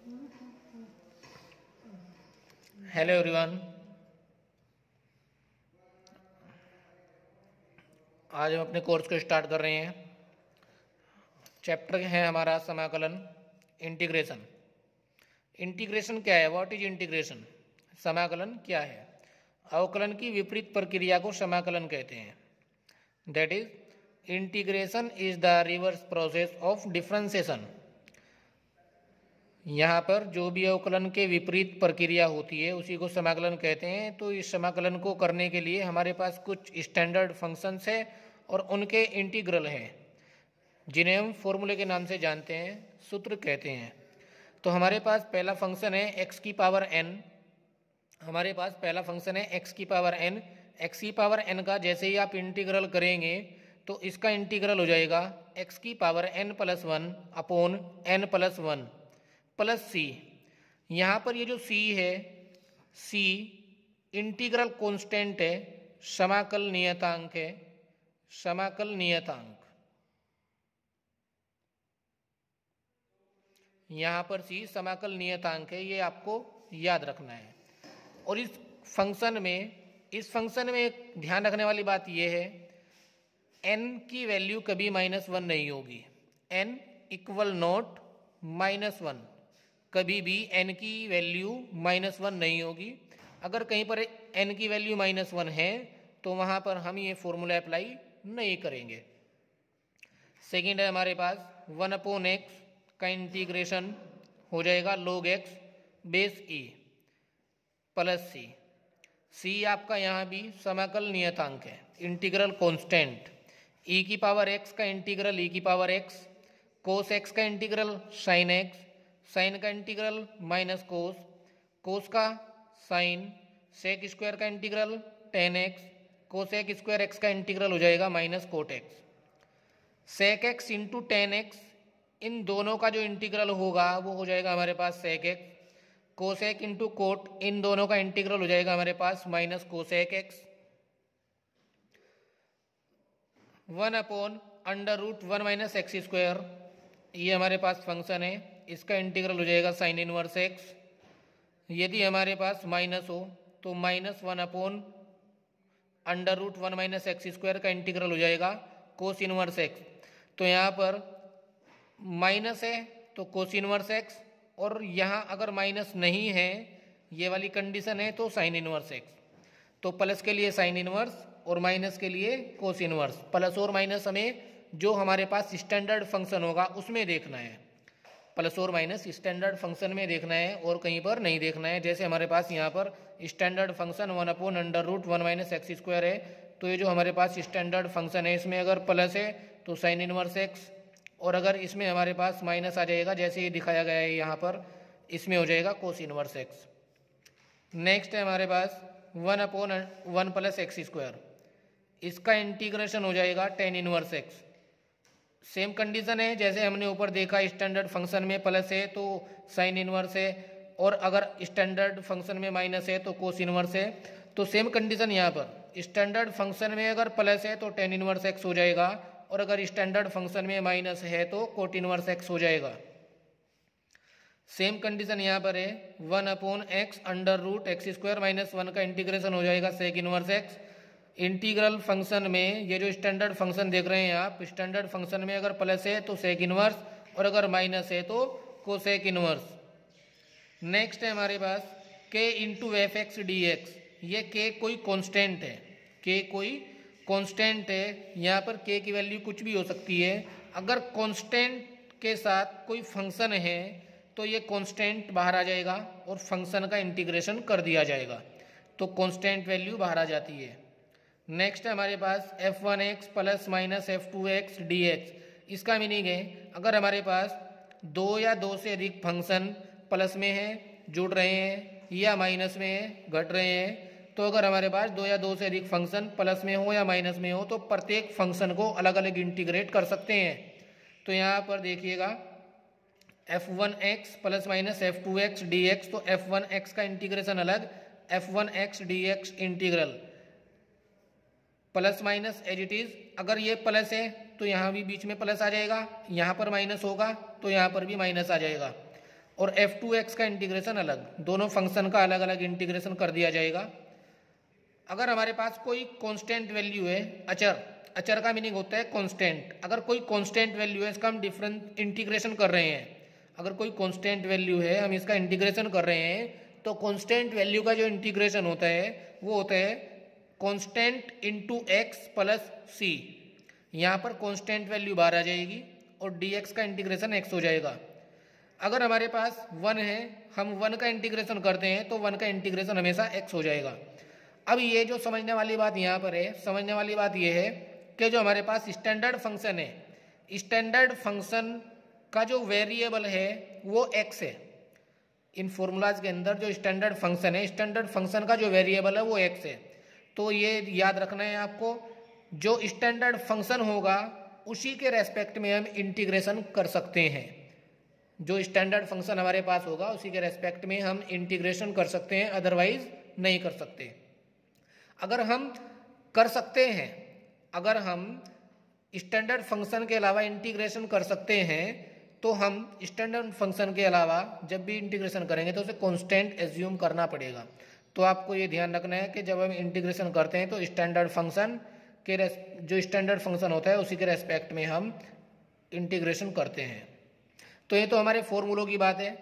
Hello everyone, आज हम अपने कोर्स को स्टार्ट कर रहे हैं। चैप्टर है हमारा समाकलन, इंटीग्रेशन। इंटीग्रेशन क्या है? What is integration? समाकलन क्या है? अवकलन की विपरीत प्रक्रिया को समाकलन कहते हैं। That is integration is the reverse process of differentiation. यहाँ पर जो भी अवकलन के विपरीत प्रक्रिया होती है उसी को समाकलन कहते हैं। तो इस समाकलन को करने के लिए हमारे पास कुछ स्टैंडर्ड फंक्शंस है और उनके इंटीग्रल हैं, जिन्हें हम फॉर्मूले के नाम से जानते हैं, सूत्र कहते हैं। तो हमारे पास पहला फंक्शन है एक्स की पावर एन। हमारे पास पहला फंक्शन है एक्स की पावर एन। एक्स की पावर एन का जैसे ही आप इंटीग्रल करेंगे तो इसका इंटीग्रल हो जाएगा एक्स की power n plus one upon n plus one plus c. यहाँ पर ये जो सी है, सी इंटीग्रल कांस्टेंट है, समाकल नियतांक है, समाकल नियतांक। यहाँ पर सी समाकल नियतांक है, ये आपको याद रखना है। और इस फंक्शन में एक ध्यान रखने वाली बात यह है, n की वैल्यू कभी -1 नहीं होगी। n इक्वल नॉट -1, कभी भी n की वैल्यू -1 नहीं होगी। अगर कहीं पर n की वैल्यू -1 है तो वहाँ पर हम ये फॉर्मूला अप्लाई नहीं करेंगे। सेकेंड है हमारे पास 1/x का इंटीग्रेशन हो जाएगा log x base e plus c. C आपका यहाँ भी समाकल नियतांक है, इंटीग्रल कांस्टेंट। e की पावर x का इंटीग्रल e की पावर x, कोस x का इंटीग्रल साइन x, साइन का इंटीग्रल माइनस कोस, कोस का साइन, सेक स्क्वायर का integral tan x, cosec square x का इंटीग्रल हो जाएगा minus cot x। Sec x into tan x, इन दोनों का जो इंटीग्रल होगा वो हो जाएगा हमारे पास sec x। Cosec into cot, इन दोनों का इंटीग्रल हो जाएगा हमारे पास minus cosec x। 1/√1 minus x square, ये हमारे पास फंक्शन है, इसका इंटीग्रल हो जाएगा साइन इनवर्स x। यदि हमारे पास माइनस हो तो -1/√1 माइनस एक्स स्क्वायर का इंटीग्रल हो जाएगा कोस इनवर्स x। तो यहाँ पर माइनस है तो कोस इनवर्स x, और यहाँ अगर माइनस नहीं है, ये वाली कंडीशन है, तो साइन इनवर्स x। तो प्लस के लिए साइन इनवर्स और माइनस के लिए कोस इनवर्स। प्लस और माइनस हमें जो हमारे पास स्टैंडर्ड फंक्शन होगा उसमें देखना है, प्लस और माइनस स्टैंडर्ड फंक्शन में देखना है और कहीं पर नहीं देखना है। जैसे हमारे पास यहाँ पर standard function 1/√1 minus x square है, तो ये जो हमारे पास स्टैंडर्ड फंक्शन है इसमें अगर प्लस है तो साइन इनवर्स x, और अगर इसमें हमारे पास माइनस आ जाएगा जैसे ये दिखाया गया है यहाँ पर, इसमें हो जाएगा कोस इनवर्स x। नेक्स्ट है हमारे पास 1/1 प्लस एक्स स्क्वायर, इसका इंटीग्रेशन हो जाएगा tan inverse x। Same condition है जैसे हमने ऊपर देखा, स्टैंडर्ड फंक्शन में प्लस है तो साइन इनवर्स है, और अगर स्टैंडर्ड फंक्शन में माइनस है तो कोस इनवर्स है। तो सेम कंडीशन यहाँ पर, स्टैंडर्ड फंक्शन में अगर प्लस है तो टेन इनवर्स x हो जाएगा, और अगर स्टैंडर्ड फंक्शन में माइनस है तो कोट इनवर्स x हो जाएगा। सेम कंडीशन यहाँ पर है 1/x स्क्वायर माइनस 1 का इंटीग्रेशन हो जाएगा sec inverse x। Integral function में ये जो स्टैंडर्ड फंक्शन देख रहे हैं आप, स्टैंडर्ड फंक्शन में अगर प्लस है तो सेक इनवर्स, और अगर माइनस है तो कोसेक इनवर्स। नेक्स्ट है हमारे पास k into F x D x. ये k कोई कांस्टेंट है, k कोई कांस्टेंट है। यहाँ पर k की वैल्यू कुछ भी हो सकती है। अगर कांस्टेंट के साथ कोई फंक्शन है तो ये कांस्टेंट बाहर आ जाएगा और फंक्शन का इंटीग्रेशन कर दिया जाएगा, तो कांस्टेंट वैल्यू बाहर आ जाती है। नेक्स्ट है हमारे पास f1x plus minus f2x dx। इसका मीनिंग है अगर हमारे पास दो या दो से अधिक फंक्शन प्लस में है, जुड़ रहे हैं, या माइनस में है, घट रहे हैं, तो अगर हमारे पास दो या दो से अधिक फंक्शन प्लस में हो या माइनस में हो तो प्रत्येक फंक्शन को अलग अलग इंटीग्रेट कर सकते हैं। तो यहाँ पर देखिएगा f1x plus minus f2x dx, तो f1x का इंटीग्रेशन अलग, f1x dx integral plus minus as it is. अगर ये प्लस है तो यहाँ भी बीच में प्लस आ जाएगा, यहाँ पर माइनस होगा तो यहाँ पर भी माइनस आ जाएगा। और f2x का इंटीग्रेशन अलग, दोनों फंक्शन का अलग अलग इंटीग्रेशन कर दिया जाएगा। अगर हमारे पास कोई कांस्टेंट वैल्यू है, अचर का मीनिंग होता है कांस्टेंट, अगर कोई कांस्टेंट वैल्यू है इसका हम डिफरेंट इंटीग्रेशन कर रहे हैं, अगर कोई कांस्टेंट वैल्यू है हम इसका इंटीग्रेशन कर रहे हैं, तो कांस्टेंट वैल्यू का जो इंटीग्रेशन होता है वो होता है constant into x plus c. यहाँ पर कांस्टेंट वैल्यू बाहर आ जाएगी और dx का इंटीग्रेशन x हो जाएगा। अगर हमारे पास 1 है, हम 1 का इंटीग्रेशन करते हैं तो 1 का इंटीग्रेशन हमेशा x हो जाएगा। अब ये जो समझने वाली बात यहाँ पर है, समझने वाली बात ये है कि जो हमारे पास स्टैंडर्ड फंक्शन है, स्टैंडर्ड फंक्शन का जो वेरिएबल है वो x है। इन फॉर्मूलाज के अंदर जो स्टैंडर्ड फंक्शन है, स्टैंडर्ड फंक्शन का जो वेरिएबल है वो x है। तो ये याद रखना है आपको, जो स्टैंडर्ड फंक्शन होगा उसी के रेस्पेक्ट में हम इंटीग्रेशन कर सकते हैं। जो स्टैंडर्ड फंक्शन हमारे पास होगा उसी के रेस्पेक्ट में हम इंटीग्रेशन कर सकते हैं, अदरवाइज नहीं कर सकते। अगर हम कर सकते हैं, अगर हम स्टैंडर्ड फंक्शन के अलावा इंटीग्रेशन कर सकते हैं तो हम स्टैंडर्ड फंक्शन के अलावा जब भी इंटीग्रेशन करेंगे तो उसे कांस्टेंट एज्यूम करना पड़ेगा। तो आपको ये ध्यान रखना है कि जब हम इंटीग्रेशन करते हैं तो स्टैंडर्ड फंक्शन के जो स्टैंडर्ड फंक्शन होता है उसी के रेस्पेक्ट में हम इंटीग्रेशन करते हैं। तो ये तो हमारे फॉर्मूलों की बात है।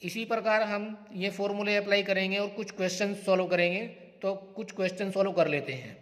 इसी प्रकार हम ये फॉर्मूले अप्लाई करेंगे और कुछ क्वेश्चन सॉल्व करेंगे। तो कुछ क्वेश्चन सॉल्व कर लेते हैं।